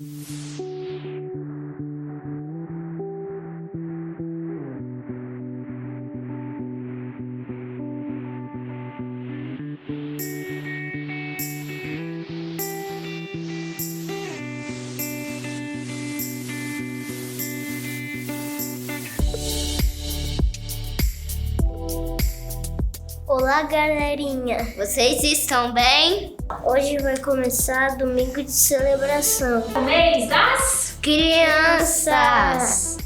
Olá, galerinha! Vocês estão bem? Hoje vai começar domingo de celebração. O mês das Crianças!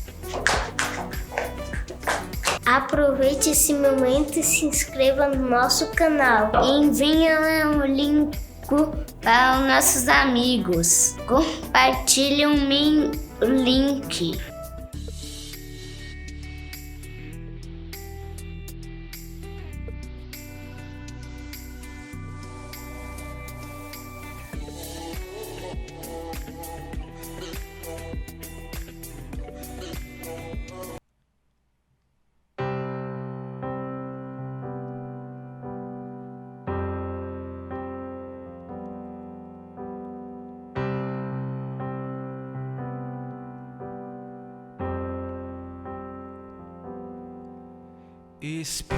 Aproveite esse momento e se inscreva no nosso canal. Envie um link para os nossos amigos. Compartilhe o link. Espírito,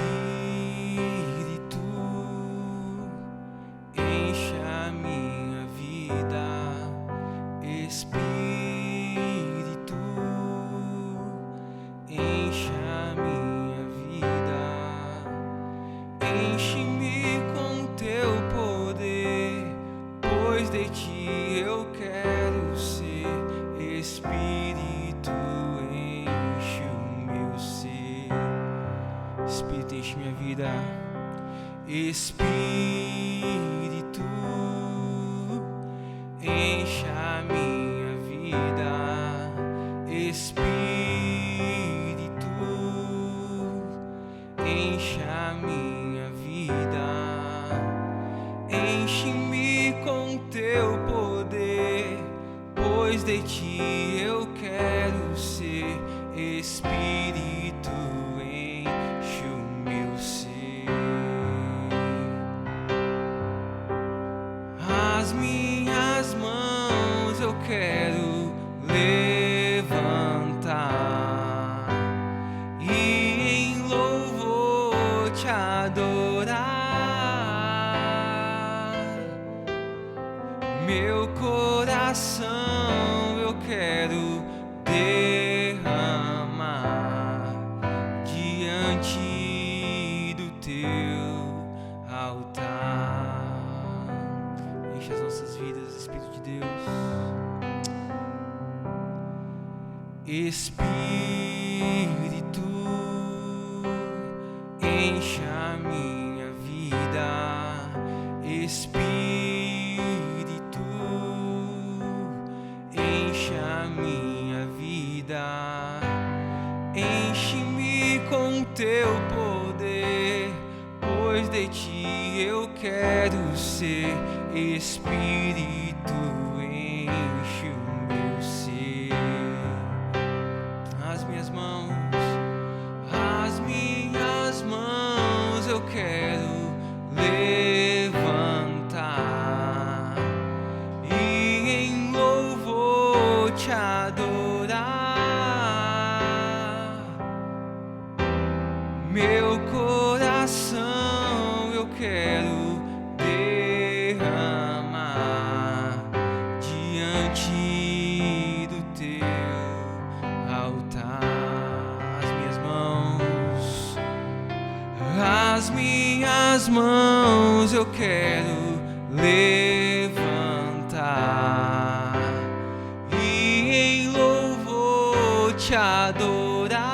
enche a minha vida. Espírito, enche a minha vida. Enche-me com teu poder, pois de ti eu quero ser. Espírito, enche o meu ser. Espírito, enche minha vida. Espírito, enche a minha vida. Espírito, enche a minha vida. Enche-me com teu poder, pois de ti eu quero ser. Espírito, enche o meu ser. As minhas mãos eu quero levantar e em louvor te adorar. Meu coração eu quero derramar diante do teu altar. Enche as nossas vidas, Espírito de Deus. Espírito, enche a minha vida. Espírito, enche a minha vida. Enche-me com teu poder, pois de ti eu quero ser. Espírito, enche o meu ser. As minhas mãos eu quero levantar e em louvor te adorar. Meu coração eu quero derramar diante do teu altar. As minhas mãos eu quero levantar e em louvor te adorar.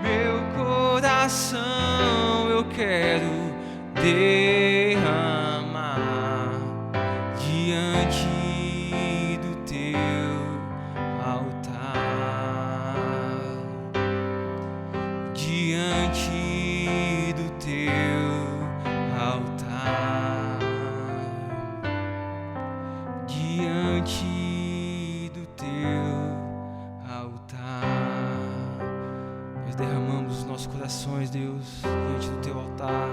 Meu coração eu quero derramar diante do teu altar. Diante do teu altar. Diante do teu altar. Nós derramamos os nossos corações, Deus, diante do teu altar.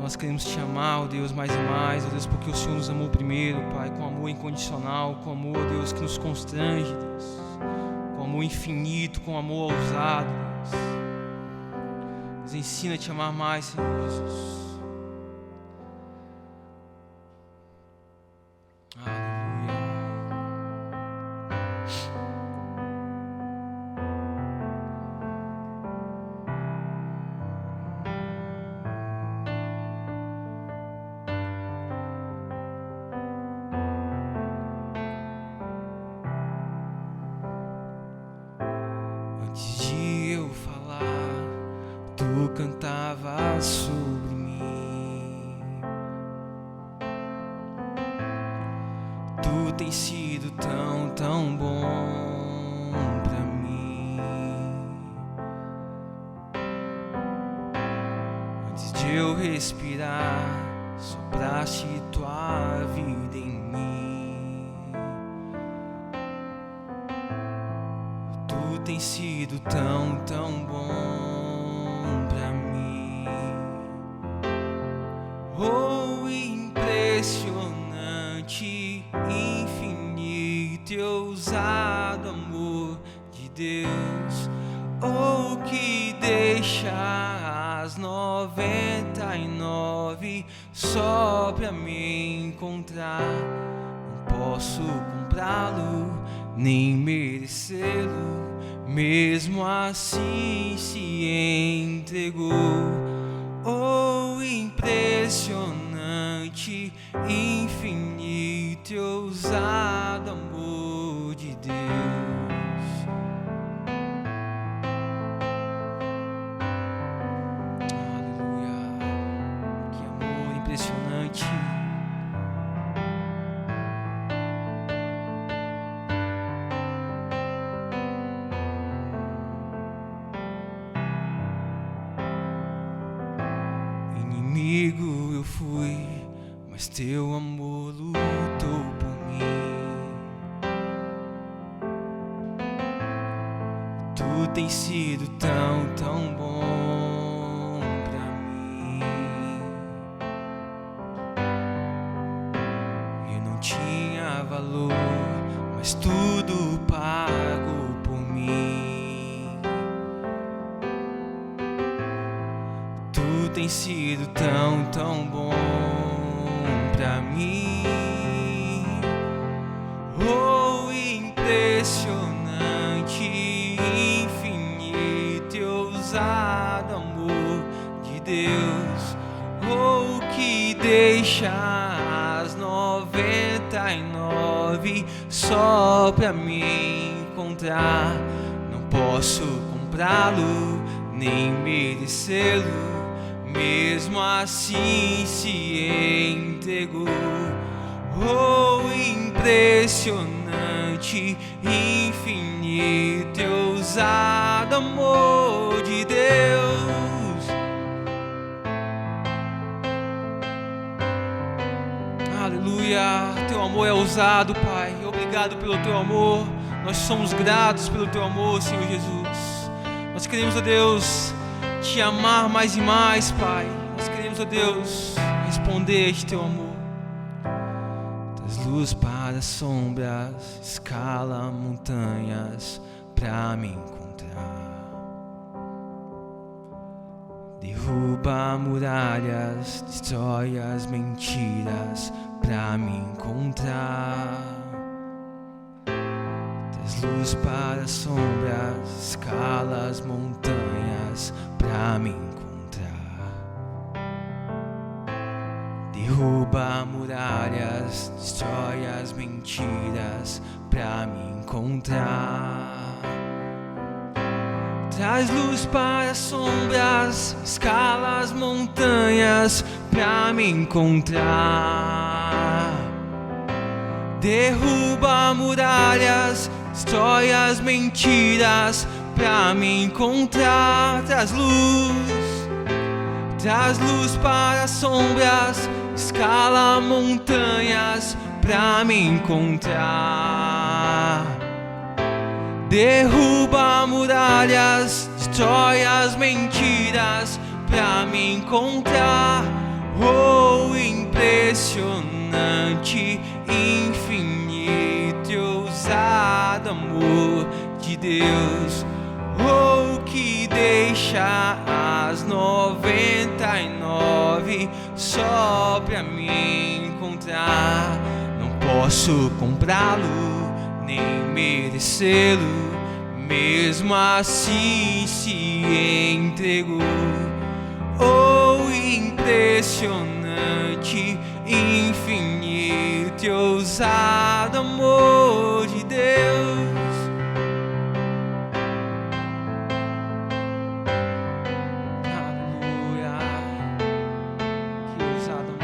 nós queremos te amar, ó Deus, mais e mais, ó Deus, porque o Senhor nos amou primeiro, Pai, com amor incondicional, com amor, ó Deus, que nos constrange, Deus, com amor infinito, com amor ousado, Deus. Nos ensina a te amar mais, Senhor Jesus. Tu cantavas sobre mim. Tu tens sido tão, tão bom pra mim. Antes de eu respirar, sopraste tua vida em mim. Tu tens sido tão, tão bom. Oh, impressionante, infinito e ousado amor de Deus. Oh, que deixa as 99 só pra me encontrar. Não posso comprá-lo, nem merecê-lo, mesmo assim se entregou. Oh, impressionante, infinito e ousado amor de Deus. Aleluia, que amor impressionante. Inimigo eu fui, mas teu amor lutou por mim. Tu tens sido tão, tão bom pra mim. Eu não tinha valor, mas tudo pago por mim. Tu tens sido tão, tão bom pra mim. Oh, impressionante, infinito e ousado amor de Deus. Oh, que deixa as 99 só pra me encontrar. Não posso comprá-lo, nem merecê-lo, mesmo assim se entregou. Oh, impressionante, infinito e ousado amor de Deus. Aleluia, teu amor é ousado, Pai. Obrigado pelo teu amor. Nós somos gratos pelo teu amor, Senhor Jesus. Nós queremos, ó Deus, te amar mais e mais, Pai. Nós queremos, ó Deus, responder a este teu amor. Traz luz para as sombras, escala montanhas pra me encontrar. Derruba muralhas, destrói as mentiras pra me encontrar. Traz luz para as sombras, escala as montanhas pra me encontrar. Derruba muralhas, destrói as mentiras pra me encontrar. Traz luz para as sombras, escala as montanhas pra me encontrar. Derruba muralhas, destrói as mentiras pra me encontrar. Traz luz para as sombras, escala montanhas pra me encontrar. Derruba muralhas, destrói as mentiras pra me encontrar. Oh, impressionante, infinito e ousado amor de Deus. Oh, que deixa as 99 só pra me encontrar. Não posso comprá-lo, nem merecê-lo, mesmo assim se entregou. Oh, impressionante, infinito e ousado amor de Deus. Aleluia, que ousado amor.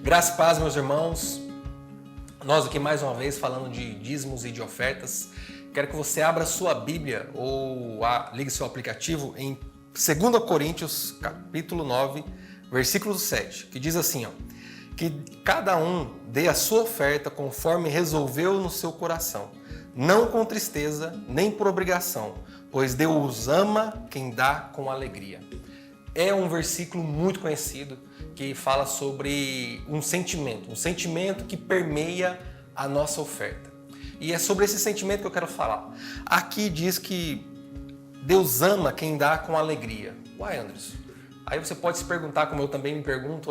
Graça e paz, meus irmãos. Nós aqui mais uma vez falando de dízimos e de ofertas. Quero que você abra sua Bíblia ou ligue seu aplicativo em 2 Coríntios, capítulo 9, versículo 7, que diz assim, que cada um dê a sua oferta conforme resolveu no seu coração, não com tristeza, nem por obrigação, pois Deus ama quem dá com alegria. É um versículo muito conhecido que fala sobre um sentimento que permeia a nossa oferta. E é sobre esse sentimento que eu quero falar. Aqui diz que Deus ama quem dá com alegria. Uai, Anderson, aí você pode se perguntar, como eu também me pergunto,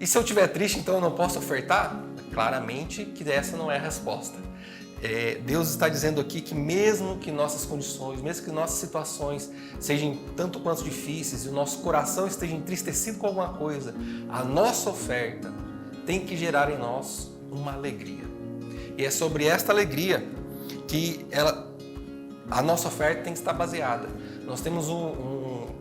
e se eu estiver triste, então eu não posso ofertar? Claramente que essa não é a resposta. Deus está dizendo aqui que mesmo que nossas condições, mesmo que nossas situações sejam tanto quanto difíceis e o nosso coração esteja entristecido com alguma coisa, a nossa oferta tem que gerar em nós uma alegria. E é sobre esta alegria que a nossa oferta tem que estar baseada. Nós temos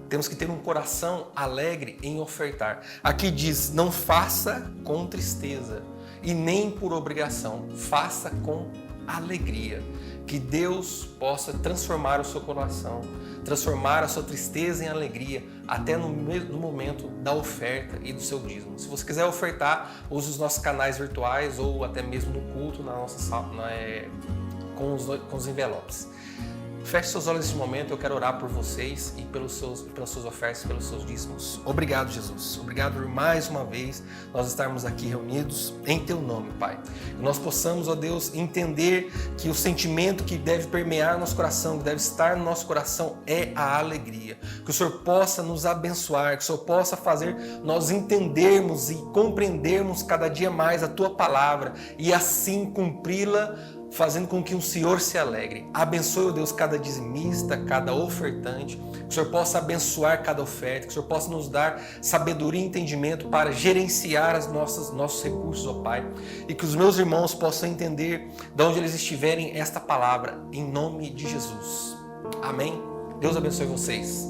temos que ter um coração alegre em ofertar. Aqui diz, não faça com tristeza e nem por obrigação, faça com alegria. Que Deus possa transformar o seu coração, transformar a sua tristeza em alegria, até no momento da oferta e do seu dízimo. Se você quiser ofertar, use os nossos canais virtuais ou até mesmo no culto na nossa sala, com os envelopes. Feche seus olhos nesse momento, eu quero orar por vocês e pelas suas ofertas, pelos seus dízimos. Obrigado, Jesus. Obrigado por mais uma vez nós estarmos aqui reunidos em Teu nome, Pai. Que nós possamos, ó Deus, entender que o sentimento que deve permear nosso coração, que deve estar no nosso coração é a alegria. Que o Senhor possa nos abençoar, que o Senhor possa fazer nós entendermos e compreendermos cada dia mais a Tua palavra e assim cumpri-la, fazendo com que o Senhor se alegre. Abençoe, ó Deus, cada dizimista, cada ofertante, que o Senhor possa abençoar cada oferta, que o Senhor possa nos dar sabedoria e entendimento para gerenciar nossos recursos, ó Pai, e que os meus irmãos possam entender de onde eles estiverem esta palavra, em nome de Jesus. Amém? Deus abençoe vocês.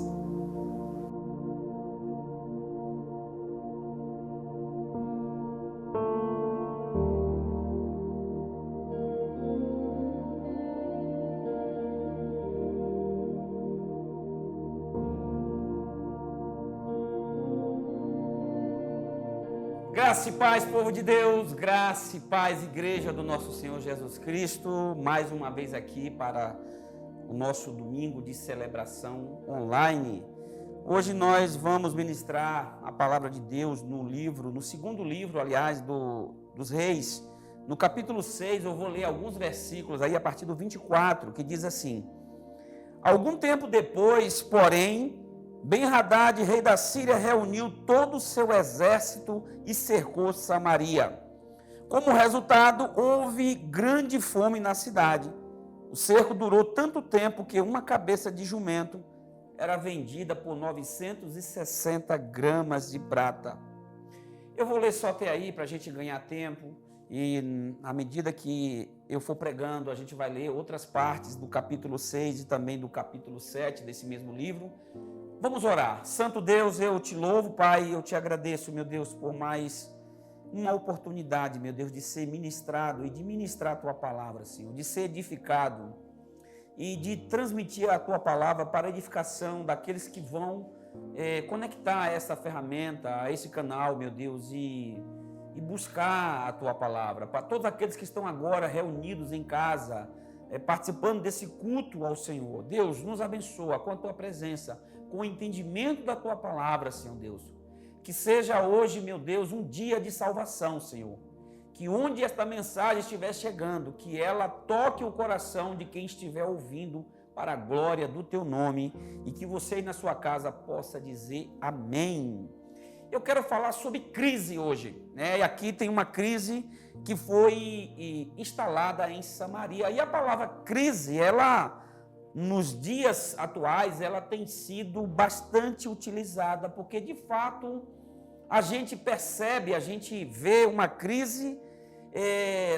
Graça e paz, povo de Deus, graça e paz, igreja do nosso Senhor Jesus Cristo, mais uma vez aqui para o nosso domingo de celebração online. Hoje nós vamos ministrar a palavra de Deus no segundo livro, aliás, dos Reis, no capítulo 6, eu vou ler alguns versículos aí a partir do 24, que diz assim: algum tempo depois, porém, Ben-Hadad, rei da Síria, reuniu todo o seu exército e cercou Samaria. Como resultado, houve grande fome na cidade. O cerco durou tanto tempo que uma cabeça de jumento era vendida por 960 gramas de prata. Eu vou ler só até aí para a gente ganhar tempo. E à medida que eu for pregando, a gente vai ler outras partes do capítulo 6 e também do capítulo 7 desse mesmo livro. Vamos orar. Santo Deus, eu te louvo, Pai, eu te agradeço, meu Deus, por mais uma oportunidade, meu Deus, de ser ministrado e de ministrar a Tua palavra, Senhor, de ser edificado e de transmitir a Tua palavra para a edificação daqueles que vão conectar essa ferramenta, a esse canal, meu Deus, e buscar a Tua palavra. Para todos aqueles que estão agora reunidos em casa, participando desse culto ao Senhor, Deus, nos abençoa com a Tua presença, com o entendimento da Tua palavra, Senhor Deus. Que seja hoje, meu Deus, um dia de salvação, Senhor. Que onde esta mensagem estiver chegando, que ela toque o coração de quem estiver ouvindo para a glória do Teu nome e que você aí na sua casa possa dizer amém. Eu quero falar sobre crise hoje, né? E aqui tem uma crise que foi instalada em Samaria. E a palavra crise, ela, nos dias atuais, ela tem sido bastante utilizada, porque de fato a gente percebe, a gente vê uma crise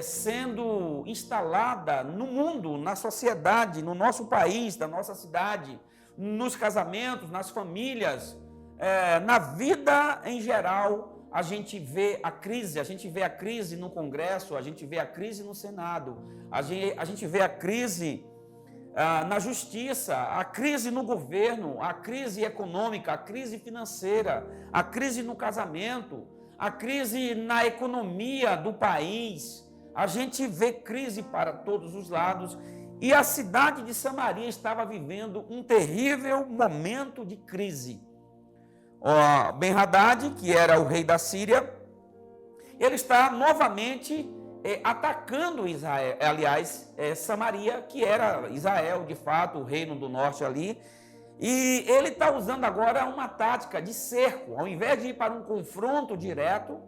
sendo instalada no mundo, na sociedade, no nosso país, na nossa cidade, nos casamentos, nas famílias, na vida em geral. A gente vê a crise no Congresso, a gente vê a crise no Senado, a gente vê a crise na justiça, a crise no governo, a crise econômica, a crise financeira, a crise no casamento, a crise na economia do país. A gente vê crise para todos os lados e a cidade de Samaria estava vivendo um terrível momento de crise. Ben-Hadad, que era o rei da Síria, ele está novamente atacando Israel, Samaria, que era Israel, de fato, o reino do norte ali, e ele está usando agora uma tática de cerco. Ao invés de ir para um confronto direto,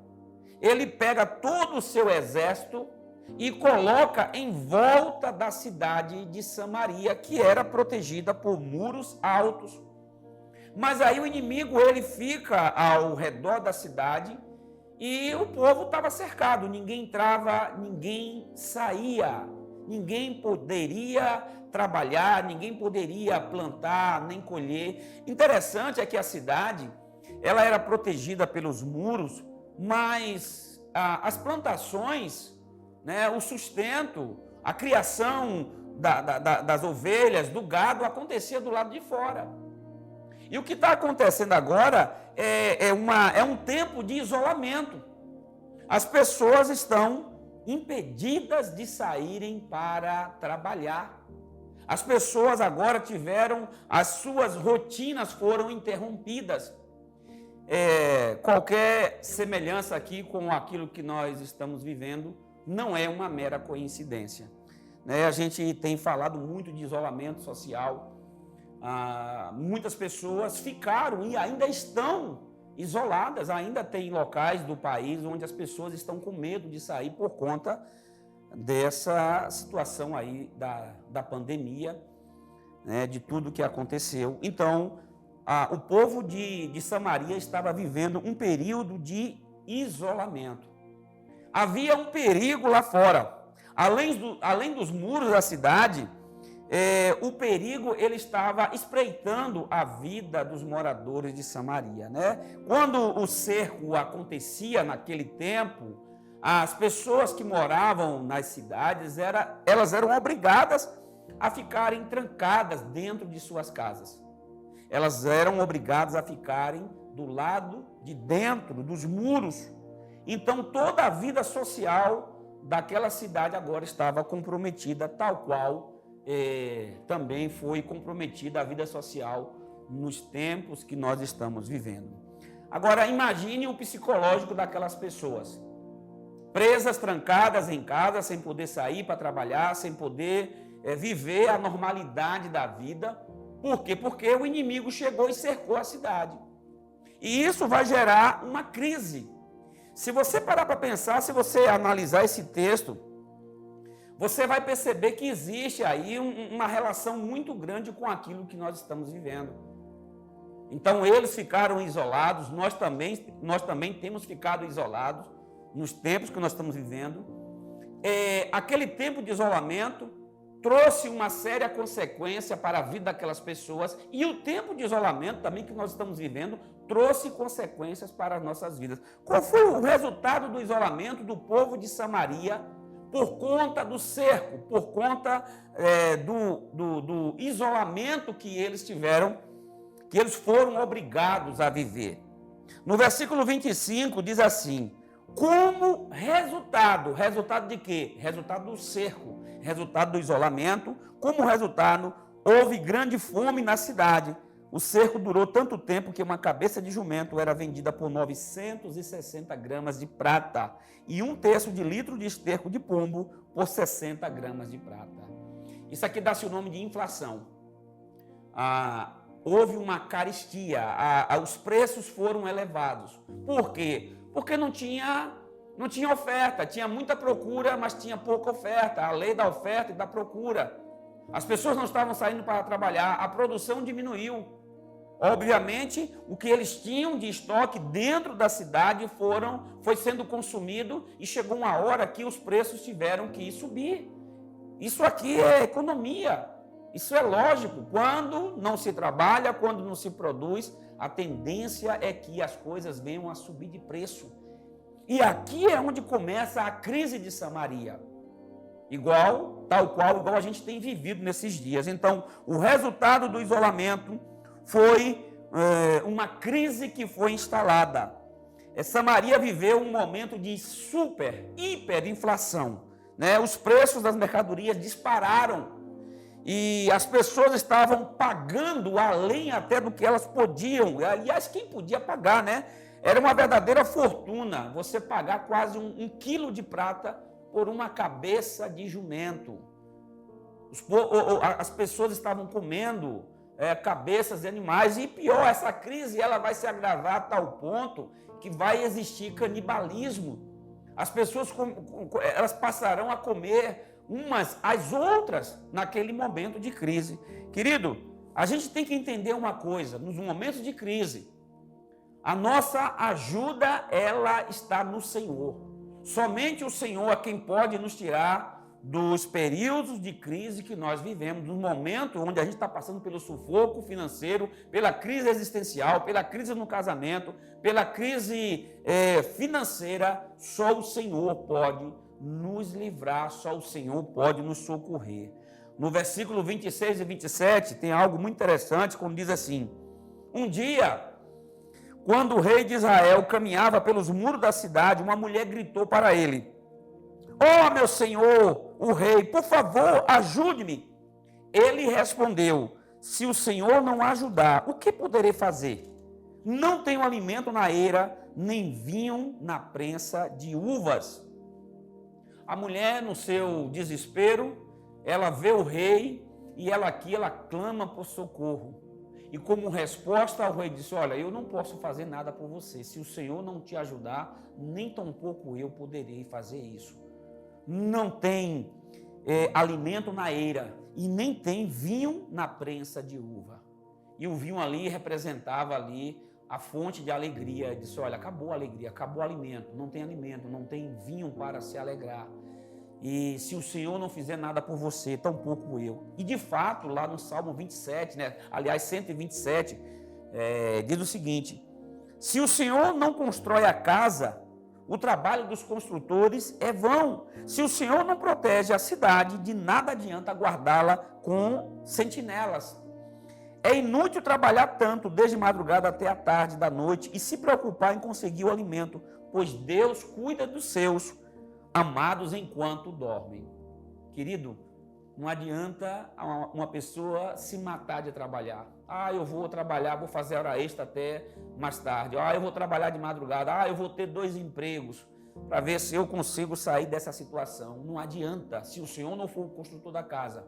ele pega todo o seu exército e coloca em volta da cidade de Samaria, que era protegida por muros altos. Mas aí o inimigo, ele fica ao redor da cidade e o povo estava cercado, ninguém entrava, ninguém saía, ninguém poderia trabalhar, ninguém poderia plantar, nem colher. Interessante é que a cidade, ela era protegida pelos muros, mas as plantações, né, o sustento, a criação das ovelhas, do gado, acontecia do lado de fora. E o que está acontecendo agora é um tempo de isolamento. As pessoas estão impedidas de saírem para trabalhar. As pessoas agora as suas rotinas foram interrompidas. Qualquer semelhança aqui com aquilo que nós estamos vivendo não é uma mera coincidência, né? A gente tem falado muito de isolamento social. Muitas pessoas ficaram e ainda estão isoladas, ainda tem locais do país onde as pessoas estão com medo de sair por conta dessa situação aí da pandemia, né, de tudo que aconteceu. Então, o povo de Samaria estava vivendo um período de isolamento. Havia um perigo lá fora. Além dos muros da cidade, o perigo, ele estava espreitando a vida dos moradores de Samaria, né? Quando o cerco acontecia naquele tempo, as pessoas que moravam nas cidades, elas eram obrigadas a ficarem trancadas dentro de suas casas. Elas eram obrigadas a ficarem do lado de dentro dos muros. Então, toda a vida social daquela cidade agora estava comprometida, tal qual também foi comprometida a vida social nos tempos que nós estamos vivendo. Agora, imagine o psicológico daquelas pessoas, presas, trancadas em casa, sem poder sair para trabalhar, sem poder viver a normalidade da vida. Por quê? Porque o inimigo chegou e cercou a cidade. E isso vai gerar uma crise. Se você parar para pensar, se você analisar esse texto, você vai perceber que existe aí uma relação muito grande com aquilo que nós estamos vivendo. Então eles ficaram isolados, nós também temos ficado isolados nos tempos que nós estamos vivendo. Aquele tempo de isolamento trouxe uma séria consequência para a vida daquelas pessoas, e o tempo de isolamento também que nós estamos vivendo trouxe consequências para as nossas vidas. Qual foi o resultado do isolamento do povo de Samaria por conta do cerco, por conta do isolamento que eles tiveram, que eles foram obrigados a viver? No versículo 25 diz assim: como resultado de quê? Resultado do cerco, resultado do isolamento. Como resultado, houve grande fome na cidade. O cerco durou tanto tempo que uma cabeça de jumento era vendida por 960 gramas de prata e 1/3 de litro de esterco de pombo por 60 gramas de prata. Isso aqui dá-se o nome de inflação. Houve uma carestia, os preços foram elevados. Por quê? Porque não tinha oferta, tinha muita procura, mas tinha pouca oferta. A lei da oferta e da procura. As pessoas não estavam saindo para trabalhar, a produção diminuiu. Obviamente, o que eles tinham de estoque dentro da cidade foi sendo consumido e chegou uma hora que os preços tiveram que subir. Isso aqui é economia, isso é lógico. Quando não se trabalha, quando não se produz, a tendência é que as coisas venham a subir de preço. E aqui é onde começa a crise de Samaria. Igual a gente tem vivido nesses dias. Então, o resultado do isolamento foi uma crise que foi instalada. Samaria viveu um momento de hiperinflação, né? Os preços das mercadorias dispararam e as pessoas estavam pagando além até do que elas podiam. Aliás, quem podia pagar, né? Era uma verdadeira fortuna você pagar quase um quilo de prata por uma cabeça de jumento. As pessoas estavam comendo cabeças de animais, e pior, essa crise ela vai se agravar a tal ponto que vai existir canibalismo. As pessoas elas passarão a comer umas às outras naquele momento de crise. Querido, a gente tem que entender uma coisa: nos momentos de crise, a nossa ajuda ela está no Senhor. Somente o Senhor é quem pode nos tirar dos períodos de crise que nós vivemos, no momento onde a gente está passando pelo sufoco financeiro, pela crise existencial, pela crise no casamento, pela crise financeira. Só o Senhor pode nos livrar, só o Senhor pode nos socorrer. No versículo 26 e 27 tem algo muito interessante, quando diz assim: um dia, quando o rei de Israel caminhava pelos muros da cidade, uma mulher gritou para ele: "Ó, meu senhor, o rei, por favor, ajude-me." Ele respondeu: "Se o Senhor não ajudar, o que poderei fazer? Não tenho alimento na eira, nem vinho na prensa de uvas." A mulher, no seu desespero, ela vê o rei e ela clama por socorro. E como resposta, o rei disse: "Olha, eu não posso fazer nada por você. Se o Senhor não te ajudar, nem tampouco eu poderei fazer isso. Não tem alimento na eira e nem tem vinho na prensa de uva." E o vinho ali representava ali a fonte de alegria. Ele disse: "Olha, acabou a alegria, acabou o alimento, não tem vinho para se alegrar. E se o Senhor não fizer nada por você, tampouco eu." E de fato, lá no Salmo 27, né? Aliás, 127, diz o seguinte: "Se o Senhor não constrói a casa, o trabalho dos construtores é vão. Se o Senhor não protege a cidade, de nada adianta guardá-la com sentinelas. É inútil trabalhar tanto, desde madrugada até a tarde da noite, e se preocupar em conseguir o alimento, pois Deus cuida dos seus amados enquanto dormem." Querido, não adianta uma pessoa se matar de trabalhar. Eu vou trabalhar, vou fazer hora extra até mais tarde. Eu vou trabalhar de madrugada. Eu vou ter 2 empregos para ver se eu consigo sair dessa situação. Não adianta. Se o Senhor não for o construtor da casa,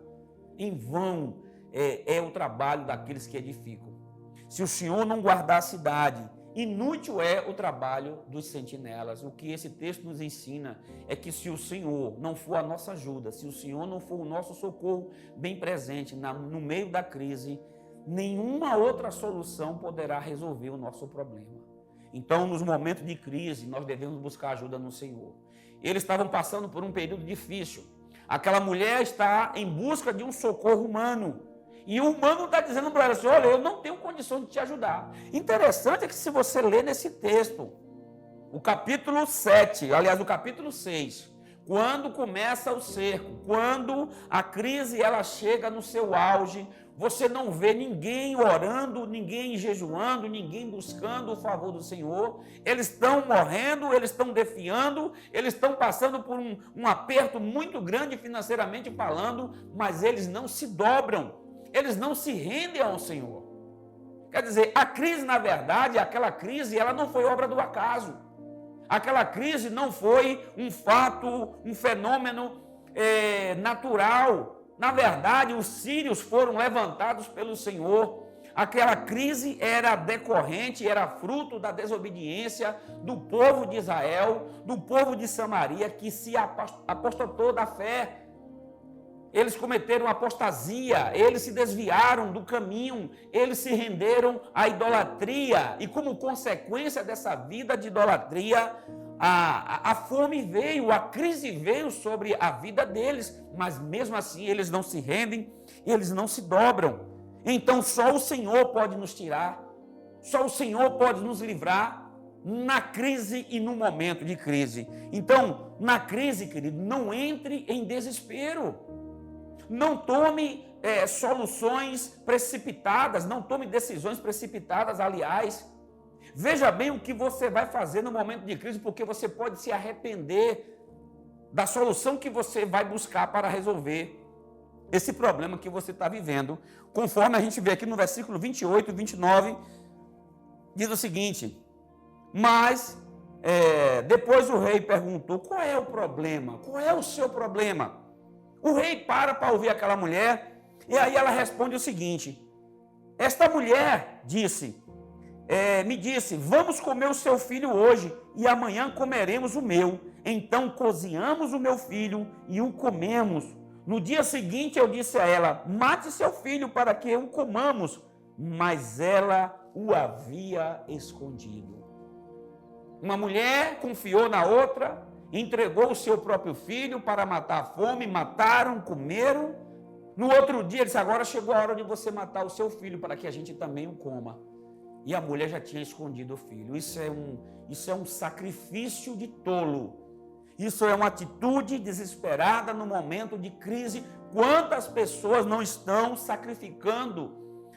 em vão é o trabalho daqueles que edificam. Se o Senhor não guardar a cidade, inútil é o trabalho dos sentinelas. O que esse texto nos ensina é que se o Senhor não for a nossa ajuda, se o Senhor não for o nosso socorro bem presente no meio da crise, nenhuma outra solução poderá resolver o nosso problema. Então, nos momentos de crise, nós devemos buscar ajuda no Senhor. Eles estavam passando por um período difícil. Aquela mulher está em busca de um socorro humano. E o humano está dizendo para ela assim, olha, eu não tenho condição de te ajudar. Interessante é que se você ler nesse texto, o capítulo 7, aliás, o capítulo 6, quando começa o cerco, quando a crise ela chega no seu auge, você não vê ninguém orando, ninguém jejuando, ninguém buscando o favor do Senhor. Eles estão morrendo, eles estão defiando, eles estão passando por um aperto muito grande financeiramente falando, mas eles não se dobram, eles não se rendem ao Senhor. Quer dizer, a crise, na verdade, aquela crise, ela não foi obra do acaso. Aquela crise não foi um fato, um fenômeno natural. Na verdade, os sírios foram levantados pelo Senhor. Aquela crise era decorrente, era fruto da desobediência do povo de Israel, do povo de Samaria, que se apostatou da fé. Eles cometeram apostasia, eles se desviaram do caminho, eles se renderam à idolatria. E como consequência dessa vida de idolatria, a fome veio, a crise veio sobre a vida deles, mas mesmo assim eles não se rendem, eles não se dobram. Então só o Senhor pode nos tirar, só o Senhor pode nos livrar na crise e no momento de crise. Então, na crise, querido, não entre em desespero, não tome soluções precipitadas, não tome decisões precipitadas, aliás. Veja bem o que você vai fazer no momento de crise, porque você pode se arrepender da solução que você vai buscar para resolver esse problema que você está vivendo. Conforme a gente vê aqui no versículo 28 e 29, diz o seguinte, mas depois o rei perguntou, qual é o problema? Qual é o seu problema? O rei para ouvir aquela mulher, e aí ela responde o seguinte, esta mulher me disse, vamos comer o seu filho hoje e amanhã comeremos o meu. Então cozinhamos o meu filho e o comemos. No dia seguinte eu disse a ela, mate seu filho para que o comamos. Mas ela o havia escondido. Uma mulher confiou na outra, entregou o seu próprio filho para matar a fome, mataram, comeram. No outro dia ele disse, agora chegou a hora de você matar o seu filho para que a gente também o coma. E a mulher já tinha escondido o filho. Isso é um sacrifício de tolo. Isso é uma atitude desesperada no momento de crise. Quantas pessoas não estão sacrificando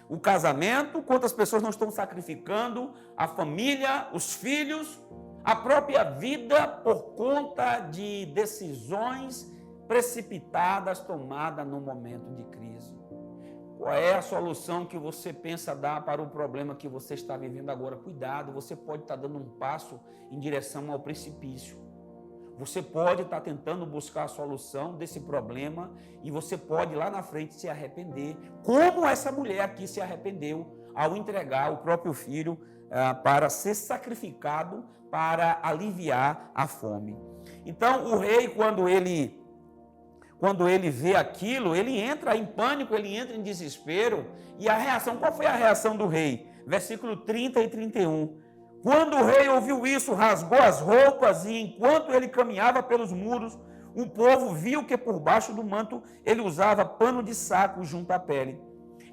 o casamento? Quantas pessoas não estão sacrificando a família, os filhos, a própria vida por conta de decisões precipitadas tomadas no momento de crise? Qual é a solução que você pensa dar para o problema que você está vivendo agora? Cuidado, você pode estar dando um passo em direção ao precipício. Você pode estar tentando buscar a solução desse problema e você pode lá na frente se arrepender, como essa mulher aqui se arrependeu ao entregar o próprio filho para ser sacrificado para aliviar a fome. Então, o rei, quando ele vê aquilo, ele entra em pânico, ele entra em desespero. E a reação, qual foi a reação do rei? Versículo 30 e 31. Quando o rei ouviu isso, rasgou as roupas e enquanto ele caminhava pelos muros, o povo viu que por baixo do manto ele usava pano de saco junto à pele.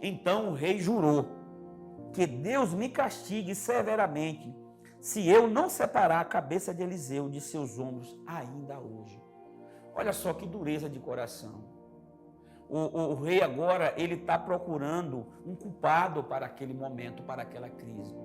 Então o rei jurou que Deus me castigue severamente se eu não separar a cabeça de Eliseu de seus ombros ainda hoje. Olha só que dureza de coração. O rei agora, ele está procurando um culpado para aquele momento, para aquela crise.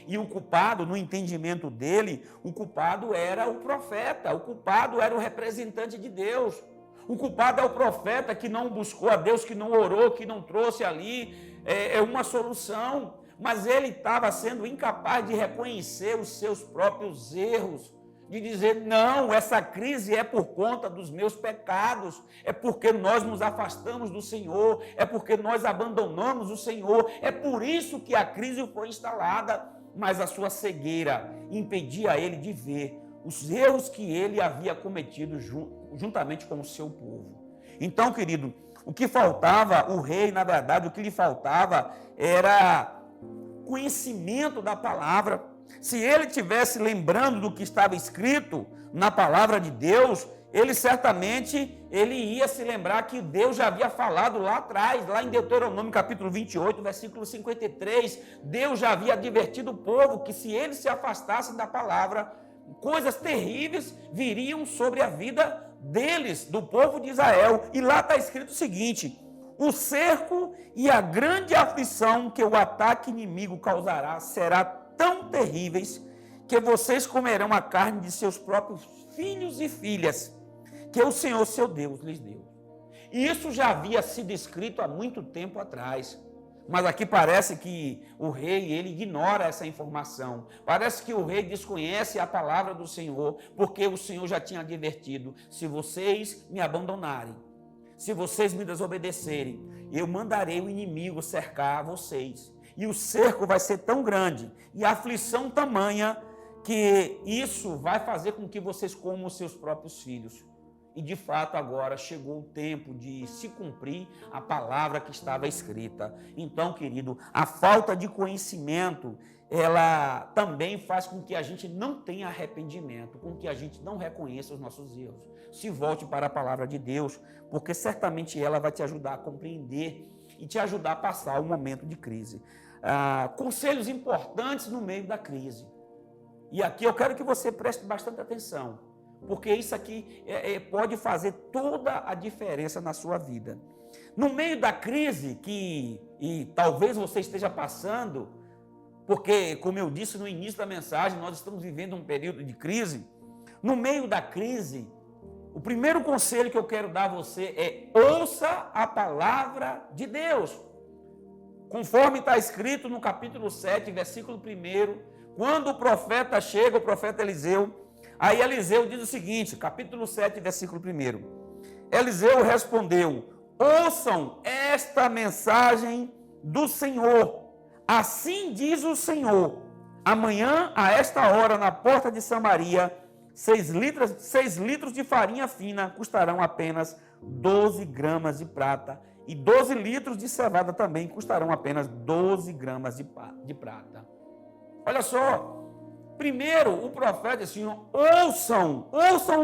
E o culpado, no entendimento dele, o culpado era o profeta, o culpado era o representante de Deus. O culpado é o profeta que não buscou a Deus, que não orou, que não trouxe ali uma solução. Mas ele estava sendo incapaz de reconhecer os seus próprios erros, de dizer, não, essa crise é por conta dos meus pecados, é porque nós nos afastamos do Senhor, é porque nós abandonamos o Senhor, é por isso que a crise foi instalada. mas a sua cegueira impedia ele de ver os erros que ele havia cometido juntamente com o seu povo. Então, querido, o que faltava, o rei, na verdade, o que lhe faltava era conhecimento da palavra. Se ele tivesse lembrando do que estava escrito na palavra de Deus, ele certamente ia se lembrar que Deus já havia falado lá atrás, lá em Deuteronômio capítulo 28, versículo 53, Deus já havia advertido o povo que se eles se afastassem da palavra, coisas terríveis viriam sobre a vida deles, do povo de Israel. E lá está escrito o seguinte: o cerco e a grande aflição que o ataque inimigo causará será tão terríveis que vocês comerão a carne de seus próprios filhos e filhas, que o Senhor, seu Deus, lhes deu. E isso já havia sido escrito há muito tempo atrás. Mas aqui parece que o rei, ele ignora essa informação. Parece que o rei desconhece a palavra do Senhor, porque o Senhor já tinha advertido: se vocês me abandonarem, se vocês me desobedecerem, eu mandarei o inimigo cercar vocês. E o cerco vai ser tão grande, e a aflição tamanha, que isso vai fazer com que vocês comam os seus próprios filhos. E de fato agora chegou o tempo de se cumprir a palavra que estava escrita. Então, querido, a falta de conhecimento, ela também faz com que a gente não tenha arrependimento, com que a gente não reconheça os nossos erros. Se volte para a palavra de Deus, porque certamente ela vai te ajudar a compreender e te ajudar a passar o momento de crise. Conselhos importantes no meio da crise. E aqui eu quero que você preste bastante atenção, porque isso aqui pode fazer toda a diferença na sua vida. No meio da crise e talvez você esteja passando, porque, como eu disse no início da mensagem, nós estamos vivendo um período de crise. No meio da crise, o primeiro conselho que eu quero dar a você é: ouça a palavra de Deus. Conforme está escrito no capítulo 7, versículo 1, quando o profeta chega, o profeta Eliseu, aí Eliseu diz o seguinte, capítulo 7, versículo 1. Eliseu respondeu: ouçam esta mensagem do Senhor. Assim diz o Senhor: amanhã, a esta hora, na porta de Samaria, 6 litros de farinha fina custarão apenas 12 gramas de prata, e 12 litros de cevada também custarão apenas 12 gramas de prata. Olha só, primeiro o profeta disse: ouçam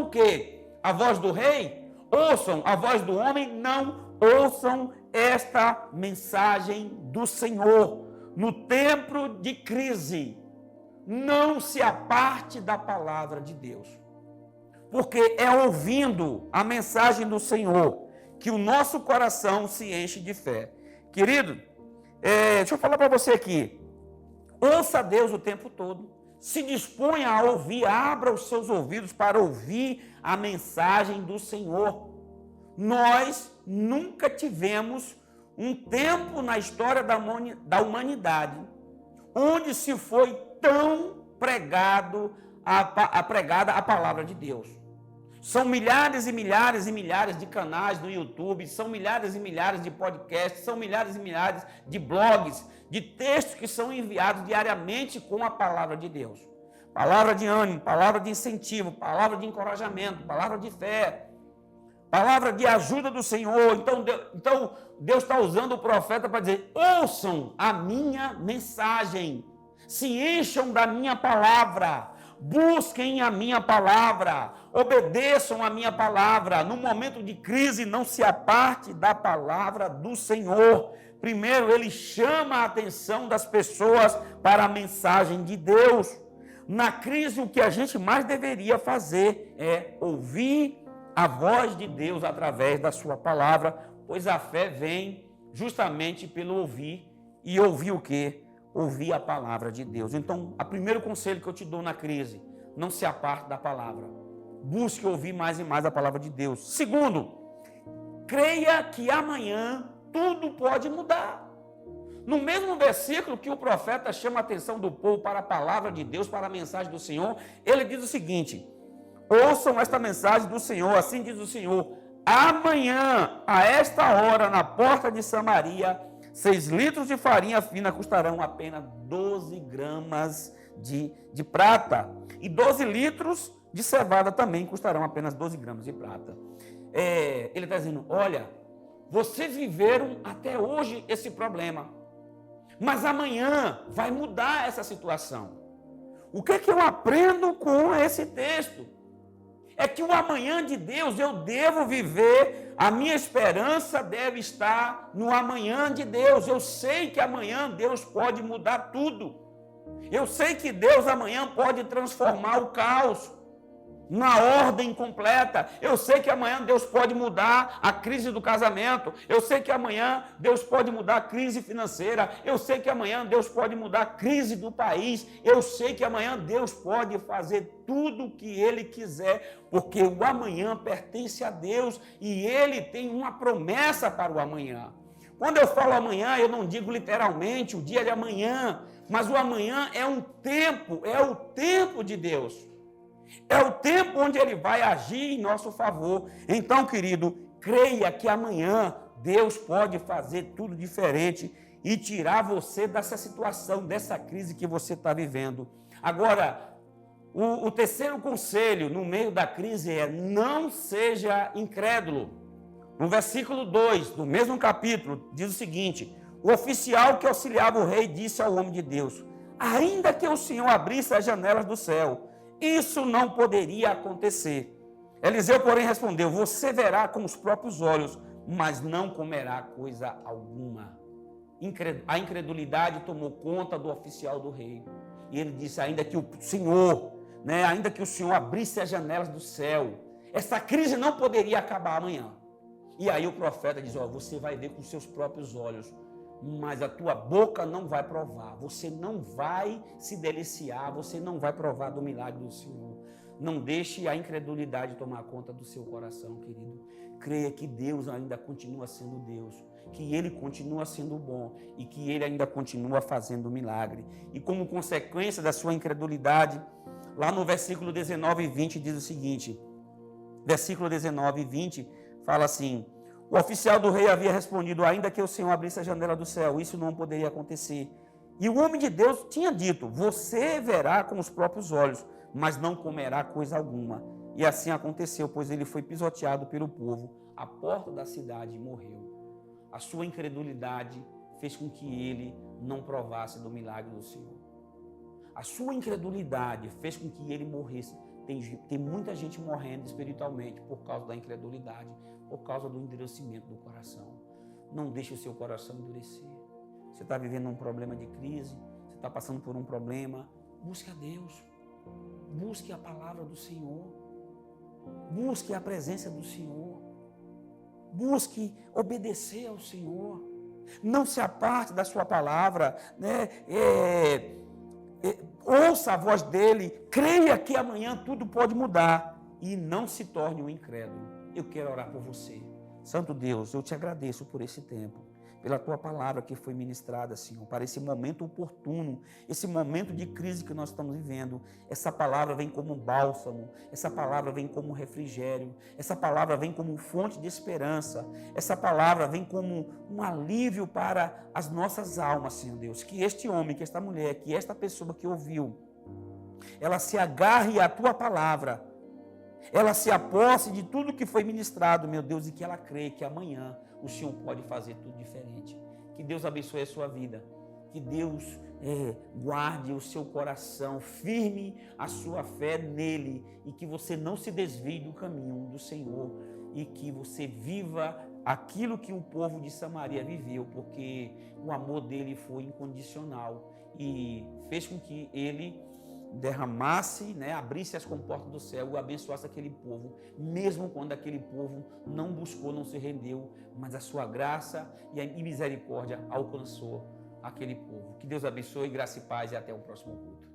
o quê? A voz do rei? Ouçam a voz do homem? Não, ouçam esta mensagem do Senhor. No tempo de crise, não se aparte da palavra de Deus, porque é ouvindo a mensagem do Senhor que o nosso coração se enche de fé. Querido, deixa eu falar para você aqui. Ouça Deus o tempo todo. Se disponha a ouvir, abra os seus ouvidos para ouvir a mensagem do Senhor. Nós nunca tivemos um tempo na história da humanidade onde se foi tão pregada a palavra de Deus. São milhares e milhares e milhares de canais no YouTube, são milhares e milhares de podcasts, são milhares e milhares de blogs, de textos que são enviados diariamente com a palavra de Deus. Palavra de ânimo, palavra de incentivo, palavra de encorajamento, palavra de fé, palavra de ajuda do Senhor. Então Deus está usando o profeta para dizer: ouçam a minha mensagem, se encham da minha palavra, busquem a minha palavra, obedeçam a minha palavra. No momento de crise, não se aparte da palavra do Senhor. Primeiro, ele chama a atenção das pessoas para a mensagem de Deus. Na crise, o que a gente mais deveria fazer é ouvir a voz de Deus através da sua palavra, pois a fé vem justamente pelo ouvir. E ouvir o quê? Ouvir a palavra de Deus. Então, o primeiro conselho que eu te dou na crise: não se aparte da palavra. Busque ouvir mais e mais a palavra de Deus. Segundo, creia que amanhã tudo pode mudar. No mesmo versículo que o profeta chama a atenção do povo para a palavra de Deus, para a mensagem do Senhor, ele diz o seguinte: ouçam esta mensagem do Senhor, assim diz o Senhor: amanhã, a esta hora, na porta de Samaria, 6 litros de farinha fina custarão apenas 12 gramas de prata. E 12 litros de cevada também custarão apenas 12 gramas de prata. Ele está dizendo, olha, vocês viveram até hoje esse problema, mas amanhã vai mudar essa situação. O que é que eu aprendo com esse texto? É que o amanhã de Deus eu devo viver, a minha esperança deve estar no amanhã de Deus. Eu sei que amanhã Deus pode mudar tudo. Eu sei que Deus amanhã pode transformar o caos na ordem completa. Eu sei que amanhã Deus pode mudar a crise do casamento. Eu sei que amanhã Deus pode mudar a crise financeira. Eu sei que amanhã Deus pode mudar a crise do país. Eu sei que amanhã Deus pode fazer tudo o que Ele quiser, porque o amanhã pertence a Deus e Ele tem uma promessa para o amanhã. Quando eu falo amanhã, eu não digo literalmente o dia de amanhã, mas o amanhã é o tempo de Deus. É o tempo onde Ele vai agir em nosso favor. Então, querido, creia que amanhã Deus pode fazer tudo diferente e tirar você dessa situação, dessa crise que você está vivendo. Agora, o terceiro conselho no meio da crise é: não seja incrédulo. No versículo 2 do mesmo capítulo, diz o seguinte: o oficial que auxiliava o rei disse ao homem de Deus: ainda que o Senhor abrisse as janelas do céu, isso não poderia acontecer. Eliseu, porém, respondeu: você verá com os próprios olhos, mas não comerá coisa alguma. A incredulidade tomou conta do oficial do rei. E ele disse: ainda que o Senhor, ainda que o Senhor abrisse as janelas do céu, essa crise não poderia acabar amanhã. E aí o profeta diz: você vai ver com seus próprios olhos, mas a tua boca não vai provar, você não vai se deliciar, você não vai provar do milagre do Senhor. Não deixe a incredulidade tomar conta do seu coração, querido. Creia que Deus ainda continua sendo Deus, que Ele continua sendo bom e que Ele ainda continua fazendo milagre. E como consequência da sua incredulidade, lá no versículo 19 e 20 diz o seguinte, versículo 19 e 20 fala assim: o oficial do rei havia respondido: ainda que o Senhor abrisse a janela do céu, isso não poderia acontecer. E o homem de Deus tinha dito: você verá com os próprios olhos, mas não comerá coisa alguma. E assim aconteceu, pois ele foi pisoteado pelo povo à porta da cidade e morreu. A sua incredulidade fez com que ele não provasse do milagre do Senhor. A sua incredulidade fez com que ele morresse. Tem muita gente morrendo espiritualmente por causa da incredulidade, por causa do endurecimento do coração. Não deixe o seu coração endurecer. Você está vivendo um problema de crise, você está passando por um problema, busque a Deus. Busque a palavra do Senhor. Busque a presença do Senhor. Busque obedecer ao Senhor. Não se aparte da sua palavra, ouça a voz dele, creia que amanhã tudo pode mudar e não se torne um incrédulo. Eu quero orar por você. Santo Deus, eu te agradeço por esse tempo, pela tua palavra que foi ministrada, Senhor, para esse momento oportuno, esse momento de crise que nós estamos vivendo. Essa palavra vem como um bálsamo, essa palavra vem como um refrigério, essa palavra vem como fonte de esperança, essa palavra vem como um alívio para as nossas almas, Senhor Deus. Que este homem, que esta mulher, que esta pessoa que ouviu, ela se agarre à tua palavra, ela se aposse de tudo que foi ministrado, meu Deus, e que ela crê que amanhã o Senhor pode fazer tudo diferente. Que Deus abençoe a sua vida. Que Deus guarde o seu coração, firme a sua fé nele e que você não se desvie do caminho do Senhor e que você viva aquilo que o povo de Samaria viveu, porque o amor dele foi incondicional e fez com que ele derramasse, abrisse as comportas do céu e abençoasse aquele povo, mesmo quando aquele povo não buscou, não se rendeu, mas a sua graça e misericórdia alcançou aquele povo. Que Deus abençoe, graça e paz e até o próximo culto.